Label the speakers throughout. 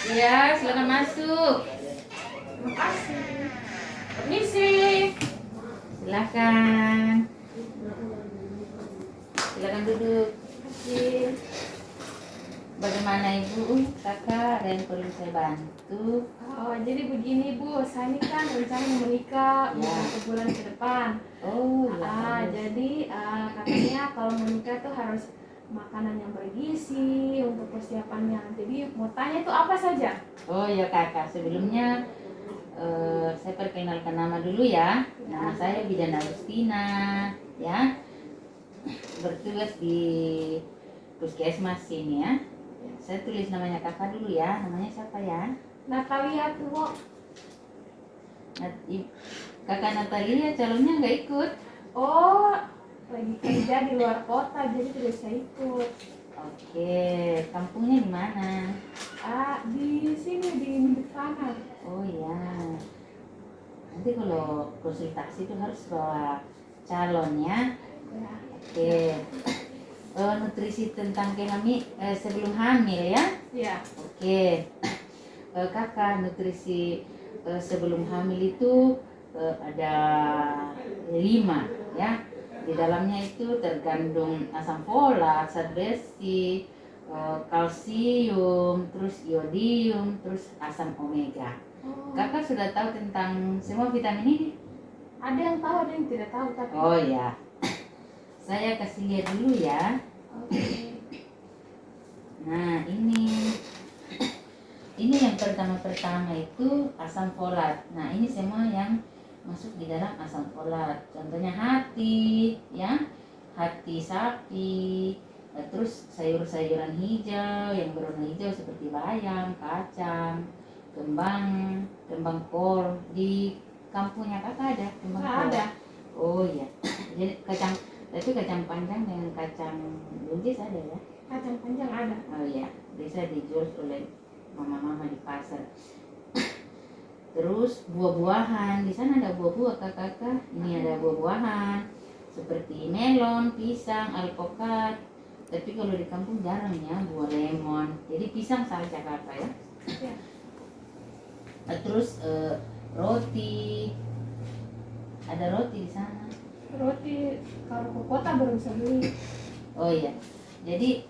Speaker 1: Ya, silakan masuk.
Speaker 2: Terima kasih. Permisi.
Speaker 1: Silakan. Silakan duduk.
Speaker 2: Kasih.
Speaker 1: Bagaimana Ibu? Kakak, ada yang perlu saya bantu?
Speaker 2: Oh, jadi begini Bu, saya ini kan rencana mau menikah
Speaker 1: Ya.
Speaker 2: beberapa bulan ke depan.
Speaker 1: Oh, ya. bagus.
Speaker 2: Jadi katanya kalau menikah tuh harus makanan yang bergizi untuk persiapannya. Jadi mau tanya tuh apa saja?
Speaker 1: Oh ya Kakak, sebelumnya saya perkenalkan nama dulu ya. Nama saya Bidan Agustina, ya. Bertugas di Puskesmas sini ya. Saya tulis namanya Kakak dulu ya. Namanya siapa ya?
Speaker 2: Natalia tuh Bu.
Speaker 1: Kakak Natalia calonnya nggak ikut.
Speaker 2: Oh, lagi kerja di luar kota jadi tidak bisa ikut.
Speaker 1: Oke, kampungnya di mana?
Speaker 2: Di sini di Medifana.
Speaker 1: Oh ya. Nanti kalau konsultasi itu harus bawa calon ya.
Speaker 2: Ya.
Speaker 1: Oke. Nutrisi tentang sebelum hamil ya.
Speaker 2: Ya.
Speaker 1: Oke. Kakak, nutrisi sebelum hamil itu ada 5 ya. Di dalamnya itu terkandung asam folat, zat besi, kalsium, terus iodium, terus asam omega.
Speaker 2: Oh.
Speaker 1: Kakak sudah tahu tentang semua vitamin ini?
Speaker 2: Ada yang tahu, ada yang tidak tahu tapi.
Speaker 1: Oh ya. Saya kasih lihat dulu ya.
Speaker 2: Oke.
Speaker 1: Nah, ini yang pertama itu asam folat. Nah, ini semua yang masuk di dalam asam folat. Contohnya hati, ya, hati sapi, terus sayur-sayuran hijau yang berwarna hijau seperti bayam, kacang, kembang kol. Di kampungnya Kakak ada kembang
Speaker 2: Nggak
Speaker 1: kol?
Speaker 2: ada.
Speaker 1: Oh iya. Jadi tapi kacang panjang dengan kacang buncis ada ya?
Speaker 2: Kacang panjang ada.
Speaker 1: Oh iya, bisa dijual oleh mama-mama di pasar. Terus buah-buahan, di sana ada buah-buah kakak. Ini ada buah-buahan seperti melon, pisang, alpukat. Tapi kalau di kampung jarang ya buah lemon. Jadi pisang saja kakak ya.
Speaker 2: Ya.
Speaker 1: Terus roti, ada roti di sana.
Speaker 2: Roti kalau ke kota baru bisa beli.
Speaker 1: Oh iya, jadi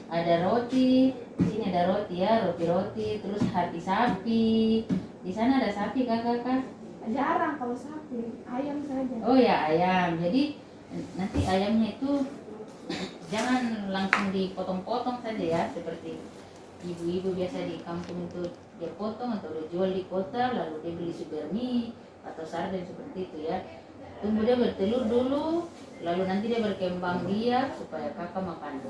Speaker 1: ada roti, di sini ada roti ya, roti, terus hati sapi. Di sana ada sapi kakak?
Speaker 2: Jarang kalau sapi, ayam saja.
Speaker 1: Oh ya ayam. Jadi nanti ayamnya itu jangan langsung dipotong-potong saja ya, seperti ibu-ibu biasa di kampung itu dia potong atau dia jual di kota, lalu dia beli super mie atau sarden seperti itu ya. Tunggu dia bertelur dulu, lalu nanti dia berkembang biak supaya kakak makan.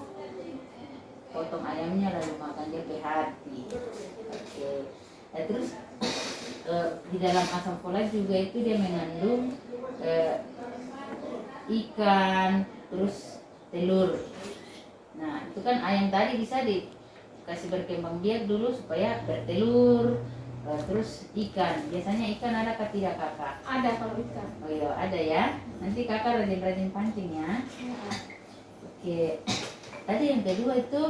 Speaker 1: Potong ayamnya lalu makan dia ke hati. Oke. Nah, terus di dalam asam folat juga itu dia mengandung ikan, terus telur. Nah itu kan ayam tadi bisa dikasih berkembang biak dulu supaya bertelur. Terus ikan, biasanya ikan ada atau tidak kakak?
Speaker 2: Ada kalau ikan.
Speaker 1: Oh iya ada ya. Nanti kakak rajin-rajin pancing ya.
Speaker 2: Ya.
Speaker 1: Oke. Tadi yang kedua itu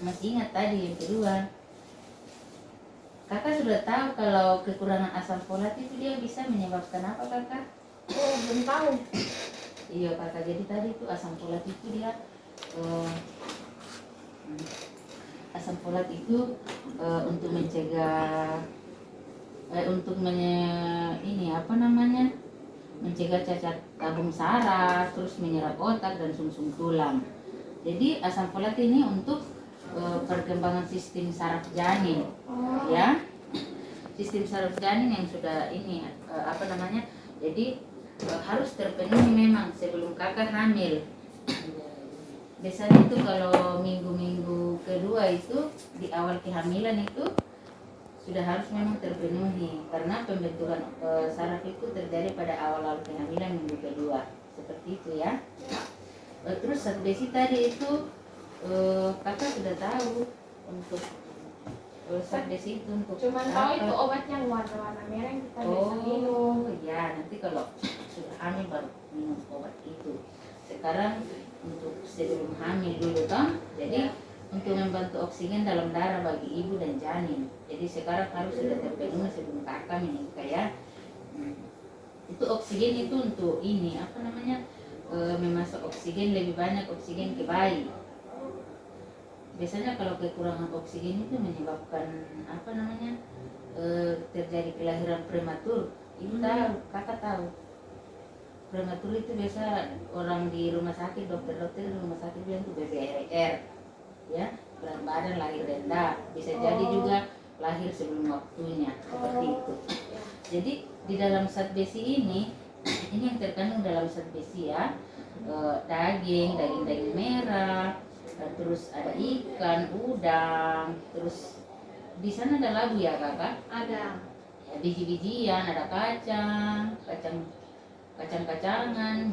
Speaker 1: masih ingat tadi yang kedua. Kakak sudah tahu kalau kekurangan asam folat itu dia bisa menyebabkan apa kakak?
Speaker 2: Oh, belum tahu.
Speaker 1: Iya kakak, jadi tadi itu asam folat itu dia asam folat itu untuk mencegah mencegah cacat tabung saraf, terus menyerap otak dan sumsum tulang. Jadi asam folat ini untuk perkembangan sistem saraf janin, ya, sistem saraf janin yang sudah ini jadi harus terpenuhi memang sebelum kakak hamil. Biasanya itu kalau minggu-minggu kedua itu di awal kehamilan itu sudah harus memang terpenuhi karena pembentukan saraf itu terjadi pada awal-awal kehamilan minggu kedua seperti itu ya. Terus zat besi tadi itu kakak sudah tahu untuk zat besi itu untuk
Speaker 2: Cuman tahu itu obat yang warna-warna merah yang kita biasa minum.
Speaker 1: Oh ya, nanti kalau sudah hamil baru minum obat itu. Sekarang untuk sebelum hamil dulu kan, jadi untuk membantu oksigen dalam darah bagi ibu dan janin. Jadi sekarang harus sudah terpenuhi sebelum kakak menikah ya. Itu oksigen itu untuk ini apa namanya, memasuk oksigen, lebih banyak oksigen ke bayi. Biasanya kalau kekurangan oksigen itu menyebabkan apa namanya, terjadi kelahiran prematur. Ibu tahu, kakak tahu. Prematur itu biasa orang di rumah sakit, dokter-dokter di rumah sakit bilang itu BBRR, ya, berat badan lahir rendah, bisa jadi juga lahir sebelum waktunya, seperti itu. Jadi di dalam zat besi ini yang terkandung dalam zat besi ya, daging merah, terus ada ikan, udang, terus di sana ada labu ya kakak?
Speaker 2: Ada.
Speaker 1: Ya, biji-bijian, ada kacang-kacangan,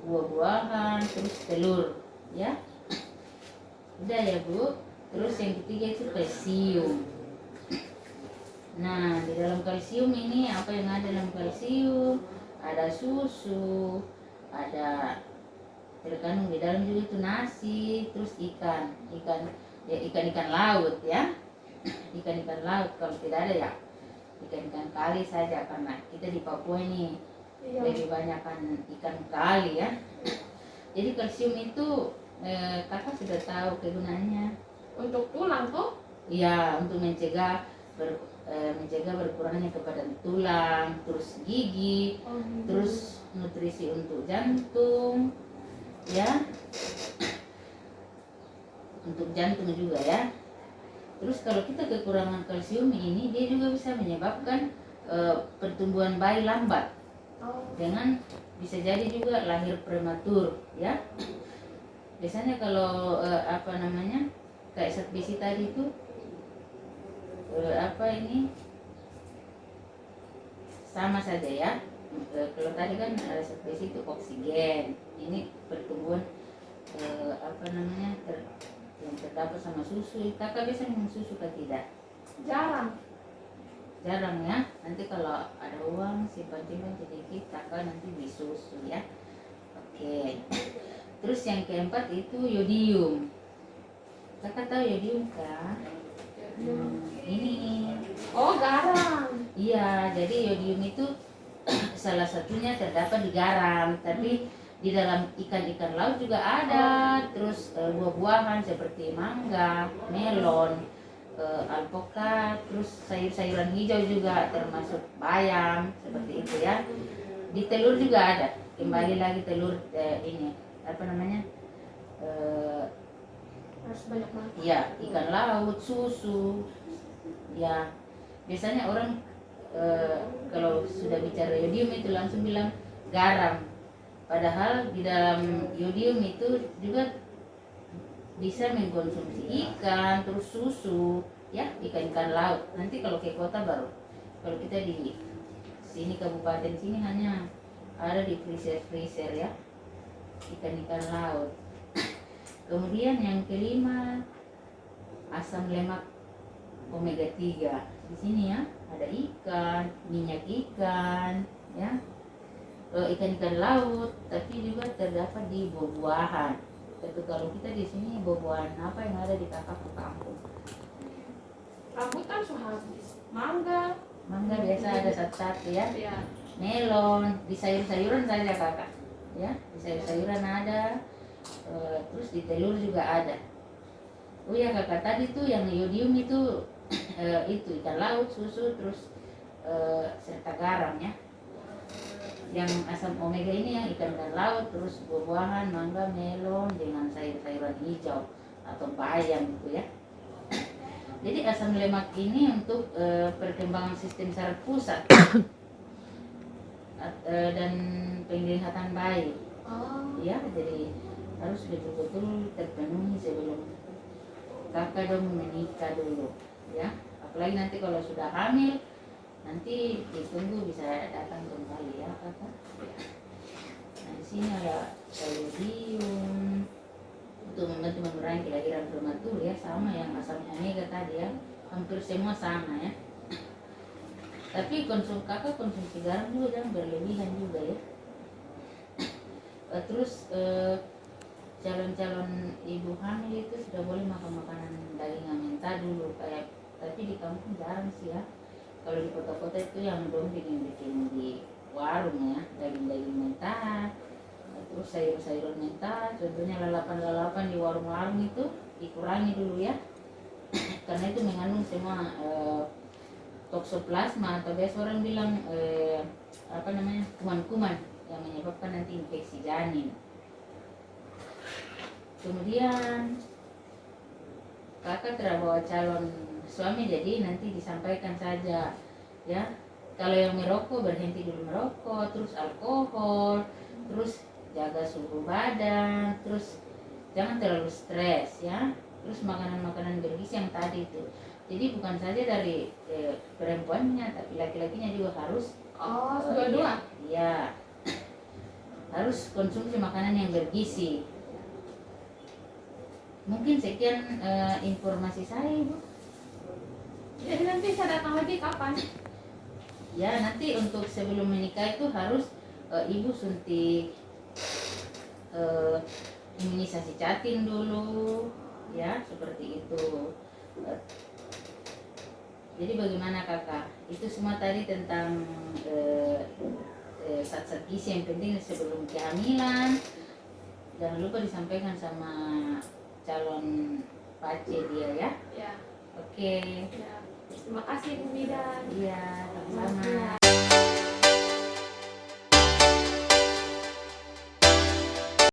Speaker 1: buah-buahan, terus telur, ya. Udah ya Bu. Terus yang ketiga itu kalsium. Nah, di dalam kalsium ini apa yang ada dalam kalsium? Ada susu, ada terkandung di dalam juga itu nasi, terus ikan ya, ikan laut ya. Ikan laut, kalau tidak ada ya ikan kali saja, karena kita di Papua ini lebih banyak ikan kali ya. Jadi kalsium itu kakak sudah tahu kegunaannya.
Speaker 2: Untuk tulang tuh?
Speaker 1: Iya, untuk mencegah berkurangnya kepadan tulang, terus gigi, terus nutrisi untuk jantung, ya, untuk jantung juga ya. Terus kalau kita kekurangan kalsium ini, dia juga bisa menyebabkan pertumbuhan bayi lambat, dengan bisa jadi juga lahir prematur, ya. Biasanya kalau apa namanya, kayak zat besi tadi itu apa ini sama saja ya. Kalau tadi kan zat besi itu oksigen, ini pertumbuhan apa namanya yang terdapat sama susu. Kakak biasa minum susu atau tidak?
Speaker 2: Jarang
Speaker 1: Ya. Nanti kalau ada uang simpan sedikit, kakak nanti beli susu ya. Oke. Terus yang keempat itu yodium. Kakak tahu yodium kan? Ini.
Speaker 2: Oh, garam.
Speaker 1: Iya, jadi yodium itu salah satunya terdapat di garam, tapi di dalam ikan laut juga ada. Terus buah-buahan seperti mangga, melon, alpukat, terus sayur-sayuran hijau juga termasuk bayam, seperti itu ya. Di telur juga ada. Kembali lagi telur ini apa namanya?
Speaker 2: Harus banyak banget.
Speaker 1: Iya, ikan laut, susu. Ya, biasanya orang kalau sudah bicara yodium itu langsung bilang garam. Padahal di dalam yodium itu juga bisa mengkonsumsi ikan, terus susu, ya, ikan laut. Nanti kalau ke kota baru. Kalau kita di sini kabupaten sini hanya ada di freezer ya, ikan laut. Kemudian yang kelima, asam lemak omega 3. Di sini ya, ada ikan, minyak ikan, ya. Ikan laut, tapi juga terdapat di buah-buahan. Itu kalau kita di sini buah-buahan apa yang ada di kakak ke kampung?
Speaker 2: Rambutan sudah habis. Mangga
Speaker 1: Biasa ada satu-satu ya.
Speaker 2: ya.
Speaker 1: Melon, di sayur-sayuran saja kakak. Ya, di sayur-sayuran ada. Terus di telur juga ada. Oh ya kakak, tadi tuh yang yodium itu itu ikan laut, susu, terus serta garam ya. Yang asam omega ini yang ikan laut, terus buah-buahan, mangga, melon dengan sayur-sayuran hijau atau bayam gitu ya. Jadi asam lemak ini untuk perkembangan sistem saraf pusat dan penglihatan bayi. Ya, jadi harus betul-betul terpenuhi sebelum kakak dong menikah dulu ya. Apalagi nanti kalau sudah hamil, nanti ditunggu bisa datang kembali ya kakak. Nah, di sini ada yodium untuk membantu mengurangi kelahiran prematur ya, sama yang asam omega tadi ya, hampir semua sama ya. Tapi kakak konsumsi garam juga jangan berlebihan juga ya. Terus calon-calon ibu hamil itu sudah boleh makan makanan daging mentah dulu kayak, tapi di kampung jarang sih ya. Kalau di kota-kota itu yang dong bikin-bikin di warung ya, daging-daging mentah, terus sayur-sayuran mentah, contohnya lalapan-lalapan di warung-warung itu dikurangi dulu ya, karena itu mengandung semua toksoplasma atau biasa orang bilang apa namanya, kuman-kuman yang menyebabkan nanti infeksi janin. Kemudian kakak telah bawa calon suami, jadi nanti disampaikan saja ya, kalau yang merokok berhenti dulu merokok, terus alkohol, terus jaga suhu badan, terus jangan terlalu stres ya, terus makanan-makanan bergizi yang tadi itu. Jadi bukan saja dari perempuannya, tapi laki-lakinya juga harus
Speaker 2: dua-dua.
Speaker 1: ya, harus konsumsi makanan yang bergizi. Mungkin sekian informasi saya, Ibu.
Speaker 2: Jadi nanti saya datang lagi kapan?
Speaker 1: Ya, nanti untuk sebelum menikah itu harus Ibu suntik imunisasi cacing dulu ya, seperti itu. Jadi bagaimana kakak? Itu semua tadi tentang zat-zat gizi yang penting sebelum kehamilan. Jangan lupa disampaikan sama calon pace dia ya.
Speaker 2: Ya.
Speaker 1: Oke.
Speaker 2: Ya. Terima kasih Bu Bidan.
Speaker 1: Iya, sama-sama.